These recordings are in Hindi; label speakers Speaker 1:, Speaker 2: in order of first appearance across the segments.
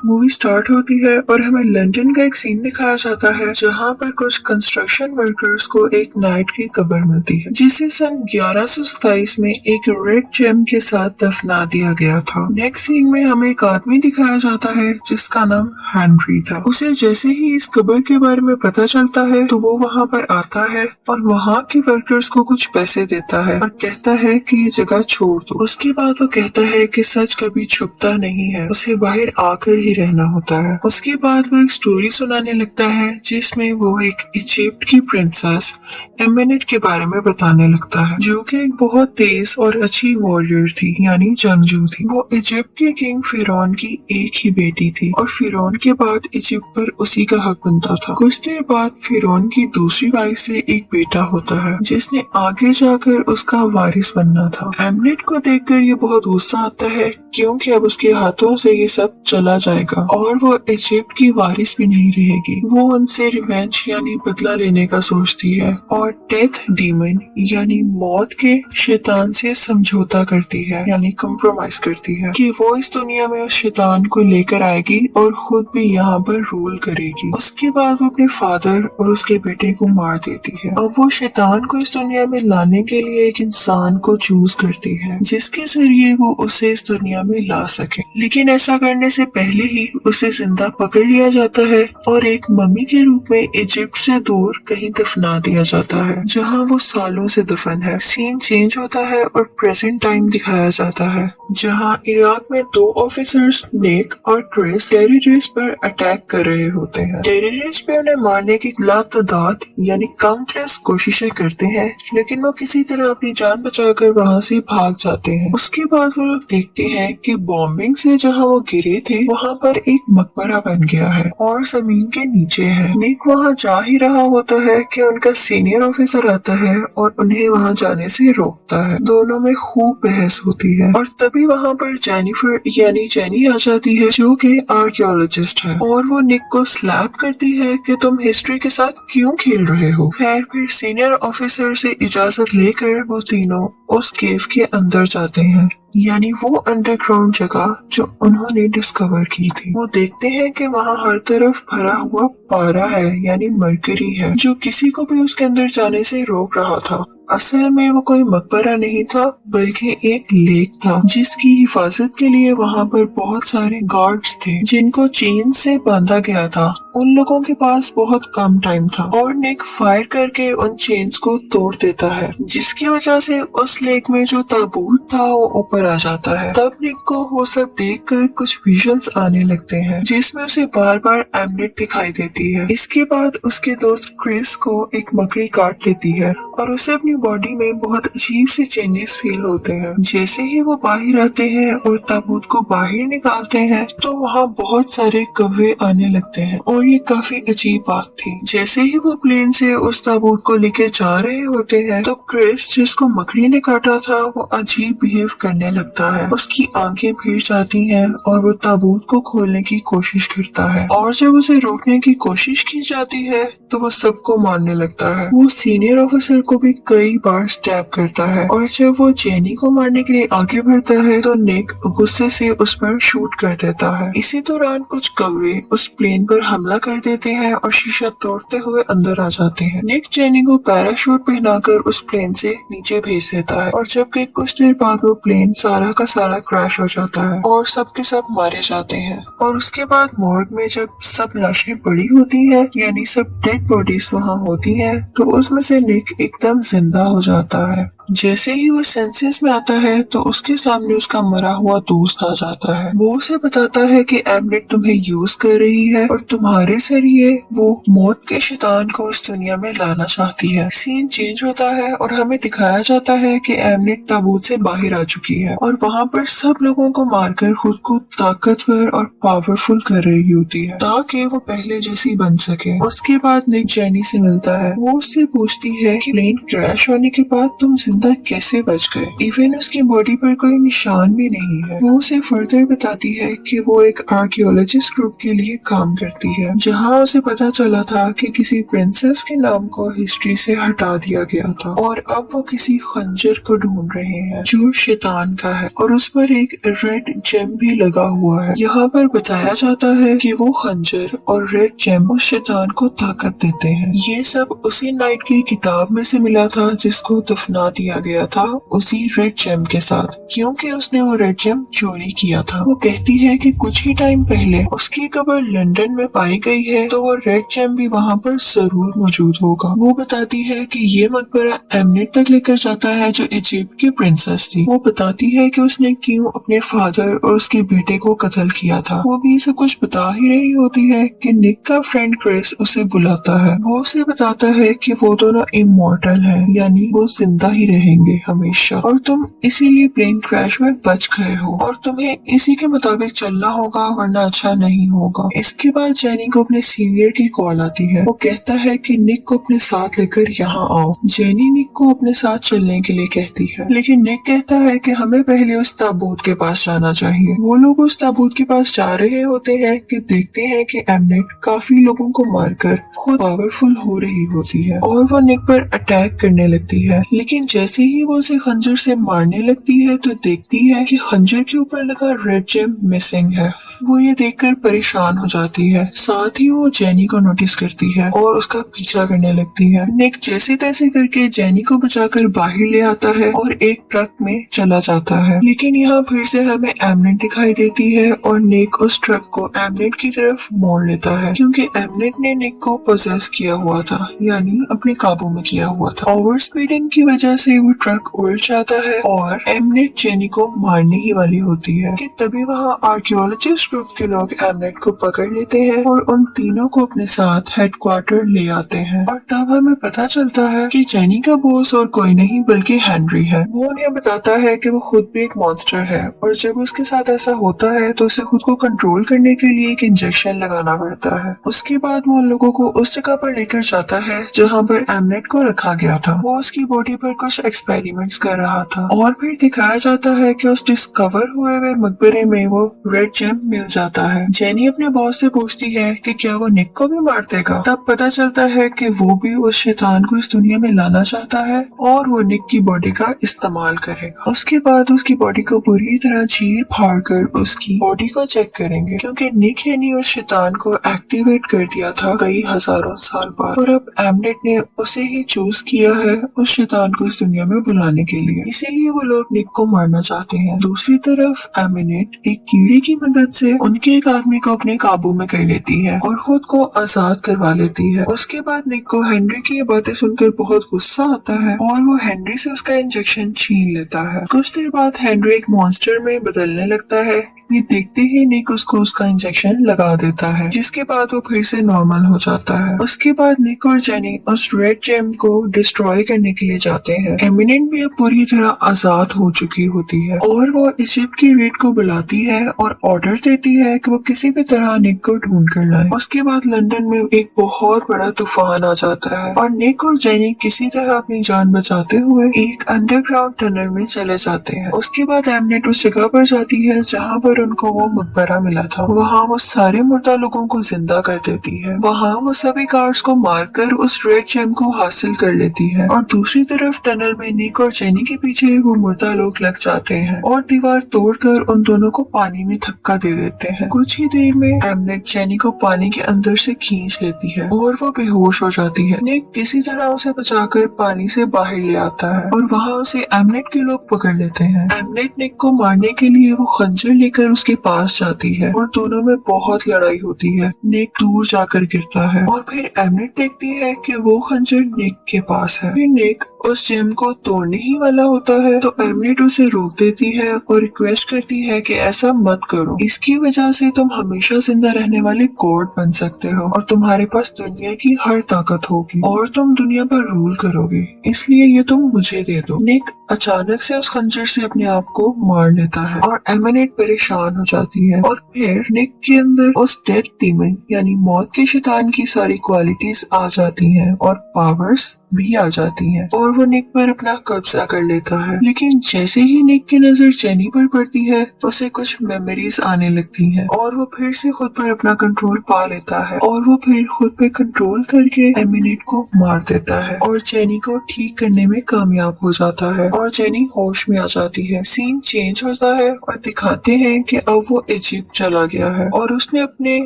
Speaker 1: मूवी स्टार्ट होती है और हमें लंदन का एक सीन दिखाया जाता है जहाँ पर कुछ कंस्ट्रक्शन वर्कर्स को एक नाइट की कब्र मिलती है जिसे सन 1127 में एक रेड जेम के साथ दफना दिया गया था। नेक्स्ट सीन में हमें एक आदमी दिखाया जाता है जिसका नाम हेनरी था। उसे जैसे ही इस कब्र के बारे में पता चलता है तो वो वहाँ पर आता है और वहाँ के वर्कर्स को कुछ पैसे देता है और कहता है कि ये जगह छोड़ दो। उसके बाद वो कहता है कि सच कभी छुपता नहीं है, उसे बाहर आकर ही रहना होता है। उसके बाद वो एक स्टोरी सुनाने लगता है जिसमें वो एक इजिप्ट की प्रिंसेस एमेनेट के बारे में बताने लगता है जो कि एक बहुत तेज और अच्छी वॉरियर थी यानी जंगजू थी। वो इजिप्ट के किंग फिरौन की एक ही बेटी थी और फिरौन के बाद इजिप्ट पर उसी का हक बनता था। कुछ देर बाद फिरौन की दूसरी वाइफ से एक बेटा होता है जिसने आगे जाकर उसका वारिस बनना था। एमेनेट को देखकर ये बहुत गुस्सा आता है क्योंकि अब उसके हाथों से ये सब चला जाएगा और वो इजिप्ट की वारिस भी नहीं रहेगी। वो उनसे रिवेंज यानी बदला लेने का सोचती है और डेथ डीमन यानी मौत के शैतान से समझौता करती है यानी कॉम्प्रोमाइज करती है कि वो इस दुनिया में उस शैतान को लेकर आएगी और खुद भी यहाँ पर रूल करेगी। उसके बाद वो अपने फादर और उसके बेटे को मार देती है। अब वो शैतान को इस दुनिया में लाने के लिए एक इंसान को चूज करती है जिसके जरिए वो उसे इस दुनिया में ला सके, लेकिन ऐसा करने से पहले ही उसे जिंदा पकड़ लिया जाता है और एक मम्मी के रूप में इजिप्ट से दूर कहीं दफना दिया जाता है जहाँ वो सालों से दफन है। सीन चेंज होता है और प्रेजेंट टाइम दिखाया जाता है जहाँ इराक में दो ऑफिसर्स निक और क्रिस टेररिस्ट पर अटैक कर रहे होते हैं। टेररिस्ट पे उन्हें मारने की लातादाद यानी काउंटलेस कोशिशें करते हैं लेकिन वो किसी तरह अपनी जान बचाकर वहाँ से भाग जाते हैं। उसके बाद वो लोग देखते हैं कि बॉम्बिंग से जहाँ वो गिरे थे वहाँ पर एक मकबरा बन गया है और जमीन के नीचे है। निक वहाँ जा ही रहा होता है कि उनका सीनियर ऑफिसर आता है और उन्हें वहाँ जाने से रोकता है। दोनों में खूब बहस होती है और तभी वहाँ पर जेनिफर यानी जेनी आ जाती है जो कि आर्कियोलॉजिस्ट है और वो निक को स्लैप करती है कि तुम हिस्ट्री के साथ क्यों खेल रहे हो। खैर फिर सीनियर ऑफिसर से इजाजत लेकर वो तीनों उस केव के अंदर जाते हैं यानी वो अंडरग्राउंड जगह जो उन्होंने डिस्कवर की थी। वो देखते हैं कि वहाँ हर तरफ भरा हुआ पारा है यानी मरकरी है जो किसी को भी उसके अंदर जाने से रोक रहा था। असल में वो कोई मकबरा नहीं था बल्कि एक लेक था जिसकी हिफाजत के लिए वहाँ पर बहुत सारे गार्ड्स थे जिनको चेन से बांधा गया था। उन लोगों के पास बहुत कम टाइम था और निक फायर करके उन चेन्स को तोड़ देता है जिसकी वजह से उस लेक में जो ताबूत था वो ऊपर आ जाता है। तब निक को वो सब देखकर कुछ विजन्स आने लगते हैं जिसमें उसे बार बार एमेनेट दिखाई देती है। इसके बाद उसके दोस्त क्रिस को एक मकड़ी काट लेती है और उसे अपनी बॉडी में बहुत अजीब से चेंजेस फील होते हैं। जैसे ही वो बाहर आते हैं और ताबूत को बाहर निकालते हैं तो वहाँ बहुत सारे कौवे आने लगते हैं और ये काफी अजीब बात थी। जैसे ही वो प्लेन से उस ताबूत को लेके जा रहे होते हैं तो क्रिस जिसको मकड़ी ने काटा था वो अजीब बिहेव करने लगता है। उसकी आंखें भीड़ जाती हैं और वो ताबूत को खोलने की कोशिश करता है और जब उसे रोकने की कोशिश की जाती है तो वो सबको मारने लगता है। वो सीनियर ऑफिसर को भी कई बार स्टैब करता है और जब वो जेनी को मारने के लिए आगे बढ़ता है तो निक गुस्से से उस पर शूट कर देता है। इसी दौरान कुछ कौवे उस प्लेन पर हमला कर देते हैं और शीशा तोड़ते हुए अंदर आ जाते हैं। निक जेनी को पैराशूट पहनाकर उस प्लेन से नीचे भेज देता है और जबकि कुछ देर बाद वो प्लेन सारा का सारा क्रैश हो जाता है और सब के सब मारे जाते हैं। और उसके बाद मॉर्ग में जब सब लाशें पड़ी होती है यानी सब डेड बॉडीज वहाँ होती है तो उसमें से निक एकदम जिंदा हो जाता है। जैसे ही वो सेंसेस में आता है तो उसके सामने उसका मरा हुआ दोस्त आ जाता है। वो उसे बताता है कि एमेनेट तुम्हें यूज कर रही है और तुम्हारे जरिए वो मौत के शैतान को इस दुनिया में लाना चाहती है। सीन चेंज होता है और हमें दिखाया जाता है कि एमेनेट ताबूत से बाहर आ चुकी है और वहाँ पर सब लोगों को मारकर खुद को ताकतवर और पावरफुल कर रही होती है ताकि वो पहले जैसी बन सके। उसके बाद निक जेनी से मिलता है। वो उससे पूछती है कि प्लेन क्रैश होने के बाद तुम जिंदा कैसे बच गए। इवन उसकी बॉडी पर कोई निशान भी नहीं है। वो उसे फर्दर बताती है कि वो एक आर्कियोलॉजिस्ट ग्रुप के लिए काम करती है, जहाँ उसे पता चला था कि किसी प्रिंसेस के नाम को हिस्ट्री से हटा दिया गया था और अब वो किसी खंजर को ढूंढ रहे हैं जो शैतान का है और उस पर एक रेड जेम भी लगा हुआ है। यहाँ पर बताया जाता है कि वो खंजर और रेड जेम उस शैतान को ताकत देते हैं। ये सब उसी नाइट की किताब में से मिला था जिसको दफना दिया गया था उसी रेड जेम के साथ, क्योंकि उसने वो रेड जेम चोरी किया था। वो कहती है कि कुछ ही टाइम पहले उसकी कब्र लंदन में पाई गई है, तो वो रेड जेम भी वहाँ पर जरूर मौजूद होगा। वो बताती है कि ये मकबरा एमनेट तक लेकर जाता है जो इजिप्ट की प्रिंसेस थी। वो बताती है कि उसने क्यों अपने फादर और उसके बेटे को कत्ल किया था। वो भी सब कुछ बता ही रही होती है कि निक का फ्रेंड क्रिस उसे बुलाता है। वो उसे बताता है कि वो दोनों इमॉर्टल हैं, यानी वो जिंदा ही रहेंगे हमेशा, और तुम इसीलिए प्लेन क्रैश में बच गए हो और तुम्हें इसी के मुताबिक चलना होगा वरना अच्छा नहीं होगा। इसके बाद जेनी को अपने सीनियर की कॉल आती है। वो कहता है कि निक को अपने साथ लेकर यहाँ आओ। जेनी निक को अपने साथ चलने के लिए कहती है, लेकिन निक कहता है कि हमें पहले उस ताबूत के पास जाना चाहिए। वो लोग उस ताबूत के पास जा रहे होते हैं कि देखते हैं कि एमनेट काफी लोगों को मारकर खुद पावरफुल हो रही होती है और वो निक पर अटैक करने लगती है। लेकिन जैसे ही वो उसे खंजर से मारने लगती है तो देखती है कि खंजर के ऊपर लगा रेड जेम मिसिंग है। वो ये देखकर परेशान हो जाती है। साथ ही वो जेनी को नोटिस करती है और उसका पीछा करने लगती है। निक जैसे तैसे करके जेनी को बचाकर बाहर ले आता है और एक ट्रक में चला जाता है। लेकिन यहाँ फिर से हमें एमनेट दिखाई देती है और निक उस ट्रक को एमनेट की तरफ मोड़ लेता है, क्योंकि एमनेट ने निक को पोजेस किया हुआ था, यानी अपने काबू में किया हुआ था। ओवर स्पीडिंग की वजह से वो ट्रक उलट जाता है और एमनेट जेनी को मारने ही वाली होती है कि तभी वहाँ आर्कियोलॉजिस्ट ग्रुप के लोग एमनेट को पकड़ लेते हैं और उन तीनों को अपने साथ हेडक्वार्टर ले आते हैं। और तब हमें पता चलता है कि जेनी का बॉस और कोई नहीं बल्कि हेनरी है। वो उन्हें बताता है कि वो खुद भी एक मॉन्स्टर है और जब उसके साथ ऐसा होता है तो उसे खुद को कंट्रोल करने के लिए एक इंजेक्शन लगाना पड़ता है। उसके बाद वो उन लोगों को उस जगह पर लेकर जाता है जहाँ पर एमनेट को रखा गया था। वो उसकी बॉडी पर कुछ एक्सपेरिमेंट्स कर रहा था और फिर दिखाया जाता है कि उस डिस्कवर हुए हुए मकबरे में वो रेड जेम मिल जाता है। जेनी अपने बॉस से पूछती है कि क्या वो निक को भी मार देगा। तब पता चलता है कि वो भी उस शैतान को इस दुनिया में लाना चाहता है और वो निक की बॉडी का इस्तेमाल करेगा। उसके बाद उसकी बॉडी को बुरी तरह चीर फाड़ कर उसकी बॉडी को चेक करेंगे, क्योंकि निक ने उस शैतान को एक्टिवेट कर दिया था कई हजारों साल बाद और अब एमनेट ने उसे ही चूज किया है उस शैतान को इस दुनिया में बुलाने के लिए। इसीलिए वो लोग निक को मारना चाहते हैं। दूसरी तरफ एमिनेट एक कीड़े की मदद से उनके एक आदमी को अपने काबू में कर लेती है और खुद को आजाद करवा लेती है। उसके बाद निक को हेनरी की ये बातें सुनकर बहुत गुस्सा आता है और वो हेनरी से उसका इंजेक्शन छीन लेता है। कुछ देर बाद हेनरी एक मॉन्स्टर में बदलने लगता है। ये देखते ही निक उसको उसका इंजेक्शन लगा देता है, जिसके बाद वो फिर से नॉर्मल हो जाता है। उसके बाद निक और जेनी उस रेड जेम को डिस्ट्रॉय करने के लिए जाते हैं। एमिनेंट भी अब पूरी तरह आजाद हो चुकी होती है और वो इजिप्ट की रेड को बुलाती है और ऑर्डर देती है कि वो किसी भी तरह निक को ढूंढ कर लाए। उसके बाद लंदन में एक बहुत बड़ा तूफान आ जाता है और निक और जेनी किसी तरह अपनी जान बचाते हुए एक अंडरग्राउंड टनल में चले जाते हैं। उसके बाद एमिनेंट उस जगह पर जाती है जहाँ पर उनको वो मकबरा मिला था। वहाँ वो सारे मुर्दा लोगों को जिंदा कर देती है। वहाँ वो सभी गार्ड्स को मारकर उस रेड जेम को हासिल कर लेती है और दूसरी तरफ टनल में निक और जेनी के पीछे वो मुर्दा लोग लग जाते हैं और दीवार तोड़कर उन दोनों को पानी में धक्का दे देते हैं। कुछ ही देर में एमनेट जेनी को पानी के अंदर से खींच लेती है और वो बेहोश हो जाती है। निक किसी तरह उसे बचाकर पानी से बाहर ले आता है और वहाँ उसे एमनेट के लोग पकड़ लेते हैं। एमनेट निक को मारने के लिए वो खंजर लेकर उसके पास जाती है और दोनों में बहुत लड़ाई होती है। निक दूर जाकर गिरता है और फिर एमनेट देखती है कि वो खंजर निक के पास है। फिर निक उस जेम को तोड़ने ही वाला होता है तो एमनेट उसे रोक देती है और रिक्वेस्ट करती है कि ऐसा मत करो, इसकी वजह से तुम हमेशा जिंदा रहने वाले गॉड बन सकते हो और तुम्हारे पास दुनिया की हर ताकत होगी और तुम दुनिया पर रूल करोगे, इसलिए ये तुम मुझे दे दो। निक अचानक से उस खंजर से अपने आप को मार लेता है और एमनेट परेशान हो जाती है और फिर निक के अंदर उस डेथ डीमन यानी मौत के शैतान की सारी क्वालिटीज आ जाती हैं और पावर्स भी आ जाती हैं और और वो निक पर अपना कब्जा कर लेता है। लेकिन जैसे ही निक की नजर जेनी पर पड़ती है उसे कुछ मेमोरीज आने लगती हैं और वो फिर से खुद पर अपना कंट्रोल पा लेता है और वो फिर खुद पे कंट्रोल करके एमिनेट को मार देता है और जेनी को ठीक करने में कामयाब हो जाता है और जेनी होश में आ जाती है। सीन चेंज होता है और दिखाते हैं कि अब वो इजिप्ट चला गया है और उसने अपने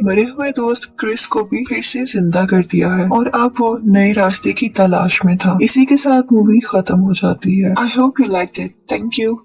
Speaker 1: मरे हुए दोस्त क्रिस को भी फिर से जिंदा कर दिया है और अब वो नए रास्ते की तलाश में था। इसी के साथ मूवी खत्म हो जाती है। I hope you like it. Thank you.